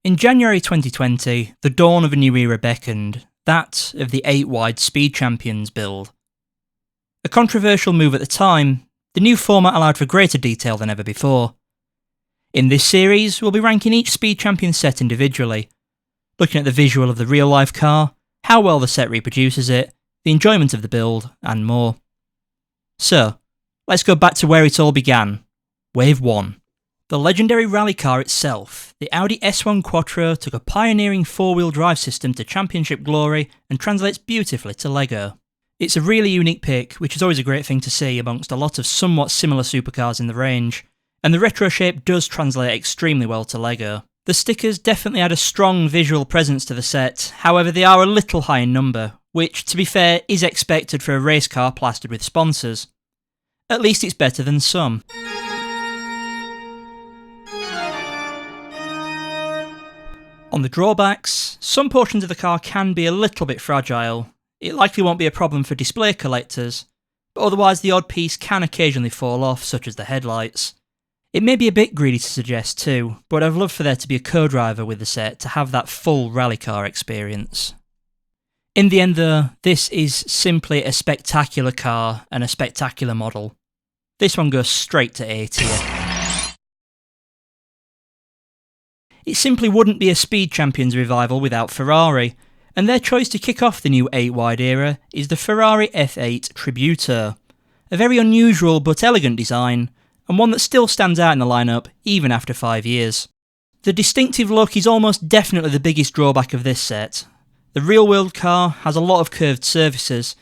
In January 2020, the dawn of a new era beckoned, that of the 8-wide Speed Champions build. A controversial move at the time, the new format allowed for greater detail than ever before. In this series, we'll be ranking each Speed Champions set individually, looking at the visual of the real-life car, how well the set reproduces it, the enjoyment of the build, and more. So, let's go back to where it all began, Wave 1. The legendary rally car itself, the Audi S1 Quattro, took a pioneering four-wheel drive system to championship glory and translates beautifully to LEGO. It's a really unique pick, which is always a great thing to see amongst a lot of somewhat similar supercars in the range, and the retro shape does translate extremely well to LEGO. The stickers definitely add a strong visual presence to the set, however they are a little high in number, which, to be fair, is expected for a race car plastered with sponsors. At least it's better than some. On the drawbacks, some portions of the car can be a little bit fragile. It likely won't be a problem for display collectors, but otherwise the odd piece can occasionally fall off, such as the headlights. It may be a bit greedy to suggest too, but I'd love for there to be a co-driver with the set to have that full rally car experience. In the end though, this is simply a spectacular car and a spectacular model. This one goes straight to A tier. It simply wouldn't be a Speed Champions revival without Ferrari, and their choice to kick off the new 8-wide era is the Ferrari F8 Tributo, a very unusual but elegant design, and one that still stands out in the lineup even after 5 years. The distinctive look is almost definitely the biggest drawback of this set. The real-world car has a lot of curved surfaces,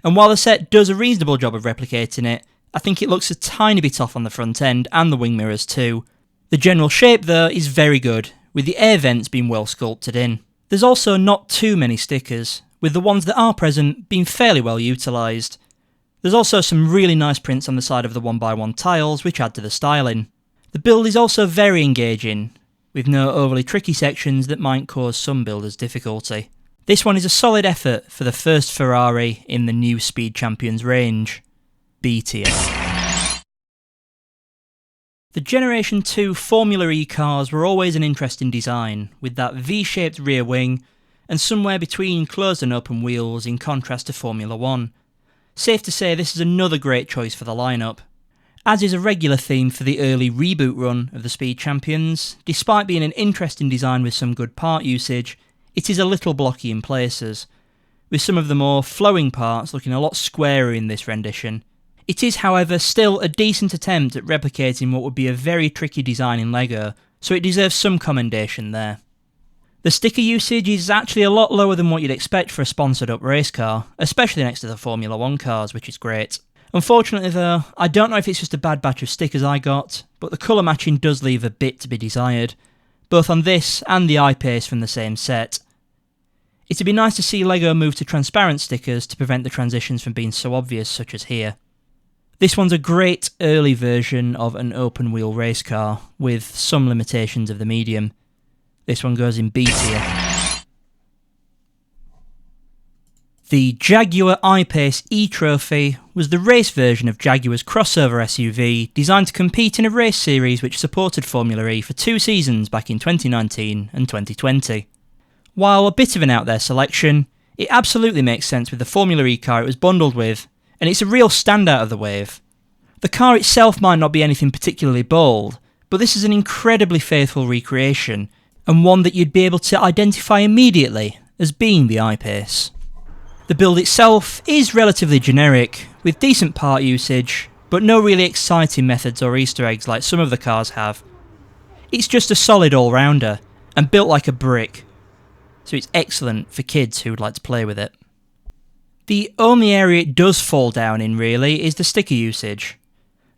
and while the set does a reasonable job of replicating it, I think it looks a tiny bit off on the front end and the wing mirrors too. The general shape though is very good, with the air vents being well sculpted in. There's also not too many stickers, with the ones that are present being fairly well utilised. There's also some really nice prints on the side of the 1x1 tiles which add to the styling. The build is also very engaging, with no overly tricky sections that might cause some builders difficulty. This one is a solid effort for the first Ferrari in the new Speed Champions range. B tier. The Generation 2 Formula E cars were always an interesting design, with that V-shaped rear wing, and somewhere between closed and open wheels in contrast to Formula 1. Safe to say this is another great choice for the lineup. As is a regular theme for the early reboot run of the Speed Champions, despite being an interesting design with some good part usage, it is a little blocky in places, with some of the more flowing parts looking a lot squarer in this rendition. It is, however, still a decent attempt at replicating what would be a very tricky design in LEGO, so it deserves some commendation there. The sticker usage is actually a lot lower than what you'd expect for a sponsored up race car, especially next to the Formula 1 cars, which is great. Unfortunately though, I don't know if it's just a bad batch of stickers I got, but the colour matching does leave a bit to be desired, both on this and the I-Pace from the same set. It'd be nice to see LEGO move to transparent stickers to prevent the transitions from being so obvious, such as here. This one's a great early version of an open wheel race car, with some limitations of the medium. This one goes in B tier. The Jaguar I-Pace E-Trophy was the race version of Jaguar's crossover SUV, designed to compete in a race series which supported Formula E for 2 seasons back in 2019 and 2020. While a bit of an out there selection, it absolutely makes sense with the Formula E car it was bundled with, and it's a real standout of the wave. The car itself might not be anything particularly bold, but this is an incredibly faithful recreation, and one that you'd be able to identify immediately as being the I-Pace. The build itself is relatively generic, with decent part usage, but no really exciting methods or Easter eggs like some of the cars have. It's just a solid all-rounder, and built like a brick, so it's excellent for kids who would like to play with it. The only area it does fall down in really is the sticker usage.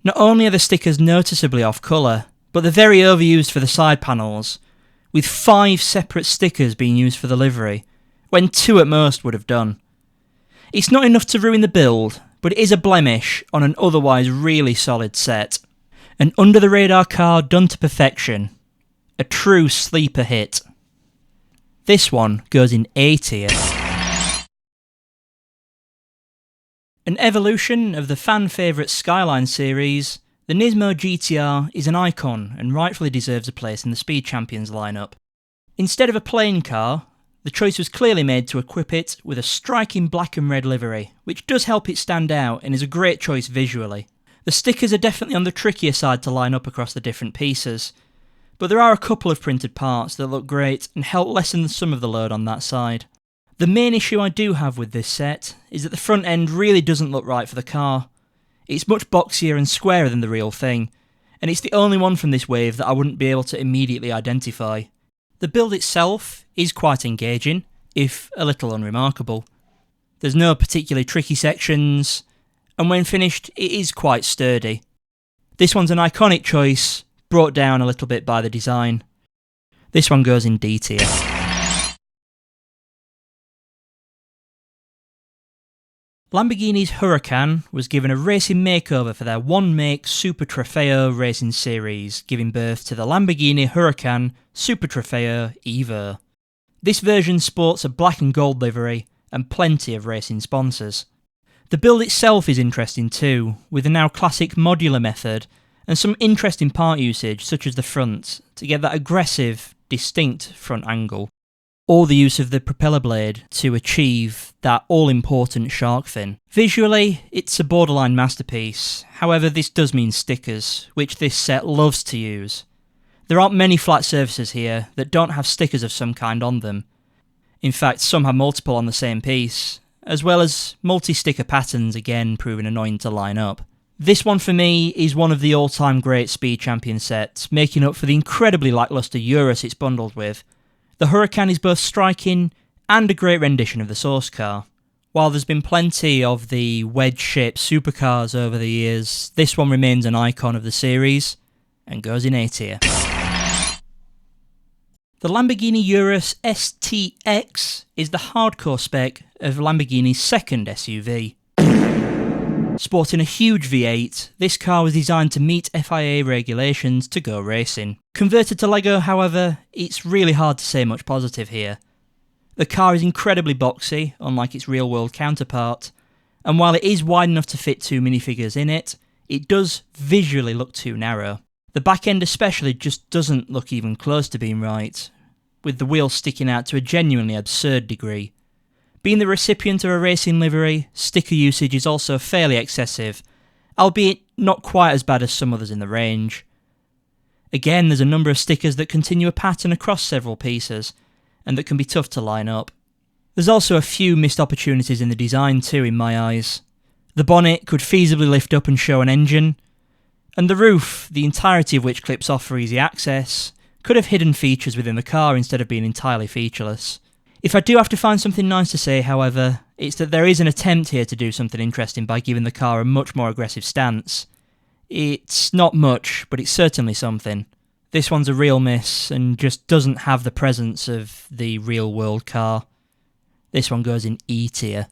Not only are the stickers noticeably off colour, but they're very overused for the side panels, with 5 separate stickers being used for the livery, when 2 at most would have done. It's not enough to ruin the build, but it is a blemish on an otherwise really solid set. An under-the-radar car done to perfection. A true sleeper hit. This one goes in A tier. An evolution of the fan favourite Skyline series, the Nismo GTR is an icon and rightfully deserves a place in the Speed Champions lineup. Instead of a plain car, the choice was clearly made to equip it with a striking black and red livery, which does help it stand out and is a great choice visually. The stickers are definitely on the trickier side to line up across the different pieces, but there are a couple of printed parts that look great and help lessen some of the load on that side. The main issue I do have with this set is that the front end really doesn't look right for the car. It's much boxier and squarer than the real thing, and it's the only one from this wave that I wouldn't be able to immediately identify. The build itself is quite engaging, if a little unremarkable. There's no particularly tricky sections, and when finished it is quite sturdy. This one's an iconic choice, brought down a little bit by the design. This one goes in D tier. Lamborghini's Huracan was given a racing makeover for their one-make Super Trofeo racing series, giving birth to the Lamborghini Huracan Super Trofeo Evo. This version sports a black and gold livery and plenty of racing sponsors. The build itself is interesting too, with the now classic modular method and some interesting part usage such as the front to get that aggressive, distinct front angle, or the use of the propeller blade to achieve that all-important shark fin. Visually, it's a borderline masterpiece, however this does mean stickers, which this set loves to use. There aren't many flat surfaces here that don't have stickers of some kind on them. In fact, some have multiple on the same piece, as well as multi-sticker patterns again proving annoying to line up. This one for me is one of the all-time great Speed Champion sets, making up for the incredibly lacklustre Urus it's bundled with. The Huracan is both striking and a great rendition of the source car. While there's been plenty of the wedge-shaped supercars over the years, this one remains an icon of the series and goes in A tier. The Lamborghini Urus STX is the hardcore spec of Lamborghini's second SUV. Sporting a huge V8, this car was designed to meet FIA regulations to go racing. Converted to Lego, however, it's really hard to say much positive here. The car is incredibly boxy, unlike its real-world counterpart, and while it is wide enough to fit two minifigures in it, it does visually look too narrow. The back end especially just doesn't look even close to being right, with the wheels sticking out to a genuinely absurd degree. Being the recipient of a racing livery, sticker usage is also fairly excessive, albeit not quite as bad as some others in the range. Again, there's a number of stickers that continue a pattern across several pieces, and that can be tough to line up. There's also a few missed opportunities in the design too, in my eyes. The bonnet could feasibly lift up and show an engine, and the roof, the entirety of which clips off for easy access, could have hidden features within the car instead of being entirely featureless. If I do have to find something nice to say, however, it's that there is an attempt here to do something interesting by giving the car a much more aggressive stance. It's not much, but it's certainly something. This one's a real miss, and just doesn't have the presence of the real-world car. This one goes in E tier.